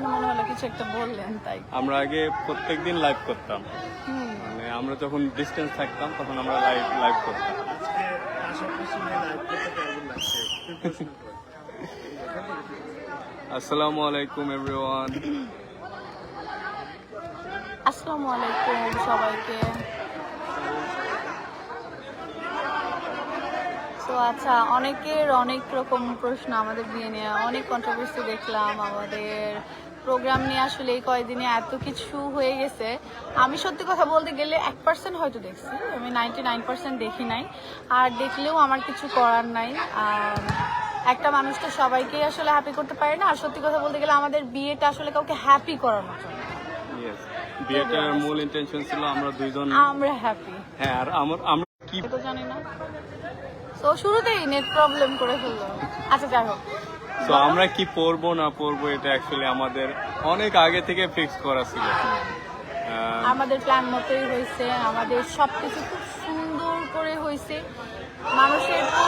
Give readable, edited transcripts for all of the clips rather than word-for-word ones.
মনে হলো কিছু একটা বললেন তাই। আমরা আগে প্রত্যেকদিন লাইভ করতাম, মানে আমরা যখন ডিস্টেন্স থাকতাম তখন আমরা লাইভ করতাম। আসসালামু আলাইকুম এভরিওয়ান। আসসালামু আলাইকুম সবাইকে। তো আচ্ছা, অনেকের অনেক রকম প্রশ্ন আমাদের বিয়ে নিয়ে, অনেক কন্ট্রোভার্সি দেখলাম আমাদের প্রোগ্রাম নিয়ে। আসলে এই কয়েকদিনে এত কিছু হয়ে গেছে, আমি সত্যি কথা বলতে গেলে 1% হয়তো দেখছি, আমি 99% দেখি নাই। আর দেখলেও আমার কিছু করার নাই। একটা মানুষ তো সবাইকে আসলে হ্যাপি করতে পারে না। আর সত্যি কথা বলতে গেলে আমাদের বিয়েটা আসলে কাউকে হ্যাপি করানোর জন্য। বিয়েটার মূল ইন্টেনশন ছিল আমরা দুইজন আমরা হ্যাপি। হ্যাঁ, আর আমরা কি তো জানি না, তো শুরুতেই নেট প্রবলেম করে ফেললো। আচ্ছা যাই হোক, তো আমরা কি পরবো না পরবো এটা অ্যাকচুয়ালি আমাদের অনেক আগে থেকে ফিক্স করা ছিল। আমাদের প্ল্যান মতোই হয়েছে, আমাদের সবকিছু খুব সুন্দর করে হয়েছে। মানুষের তো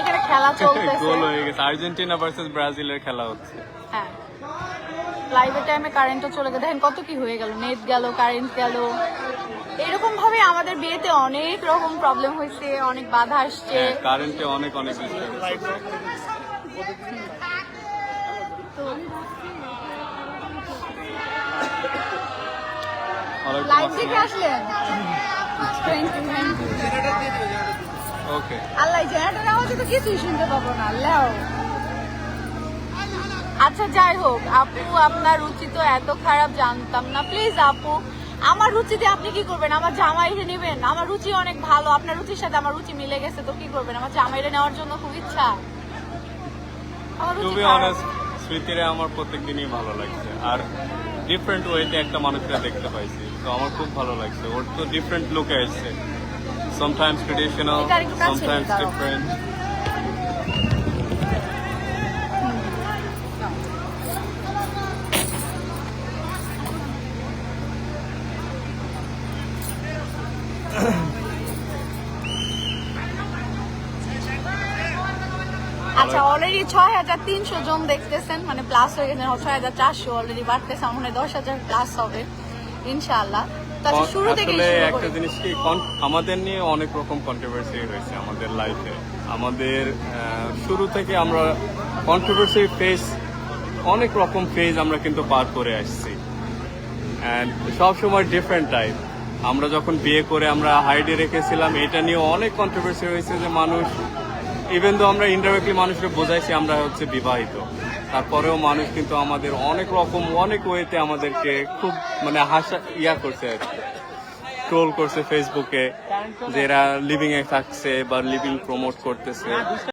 এখানে খেলা চলতেছে, গোল হয়ে গেছে, আর্জেন্টিনা ভার্সেস ব্রাজিলের খেলা হচ্ছে। হ্যাঁ, লাইভের টাইমে কারেন্টও চলে গেল, দেখেন কত কি হয়ে গেল, নেট গেল, কারেন্ট গেল। এরকম ভাবে আমাদের বিয়েতে অনেক রকম প্রবলেম হয়েছে, অনেক বাধা আসছে, কারেন্টে অনেক লাইভ দেখে আসলেন। ওকে, আল্লাহ, জেনারেটর আওয়াজে তো কিছুই শুনতে পাবো না। আল্লাহ। আচ্ছা যাই হোক, আপু আপনার রুচি তো এত খারাপ জানতাম না। প্লিজ আপু, আমার রুচিতে আপনি কি করবেন? আমার জামাইরে নেবেন? আমার রুচি অনেক ভালো, আপনার রুচির সাথে আমার রুচি মিলে গেছে, তো কি করবেন? আমার জামাইরে নেওয়ার জন্য খুব ইচ্ছা। আমার টু রুচি বি খারাপ। অনেস্ট, স্মৃতিরে আমার প্রত্যেকদিনই ভালো লাগছে, আর ডিফারেন্ট ওয়েতে একটা মানুষকে দেখতে পাইছি, তো আমার খুব ভালো লাগছে। ওর তো ডিফারেন্ট লুকে আসছে, sometimes traditional, এটা একটু কাছে sometimes নিয়ে দাও। different. আচ্ছা, অলরেডি ৬,৩০০ জন দেখতেছেন, মানে প্লাস হয়ে গেছে ৬,৪০০, অলরেডি বাড়তেছে, আমার মনে হয় 10,000 প্লাস হবে ইনশাআল্লাহ। তো আচ্ছা, শুরু থেকে আসলে শুরু একটা করি। জিনিস কি, আমাদের নিয়ে অনেক রকম কন্ট্রোভার্সি হয়েছে আমাদের লাইফে। আমাদের শুরু থেকে আমরা কন্ট্রোভার্সি ফেস, অনেক রকম ফেজ আমরা কিন্তু পার করে আসছি, অ্যান্ড সবসময় ডিফারেন্ট টাইপ। আমরা যখন বিয়ে করে আমরা হাইডে রেখেছিলাম, এটা নিয়ে অনেক কন্ট্রোভার্সি হয়েছে যে মানুষ, ইভেন তো আমরা ইনডাইরেক্টলি মানুষকে বোঝাইছি আমরা হচ্ছে বিবাহিত, তারপরেও মানুষ কিন্তু আমাদের অনেক রকম অনেক ওয়েতে আমাদেরকে খুব মানে করছে, ট্রোল করছে ফেসবুকে, যে এরা লিভিং এ থাকছে বা লিভিং প্রমোট করতেছে।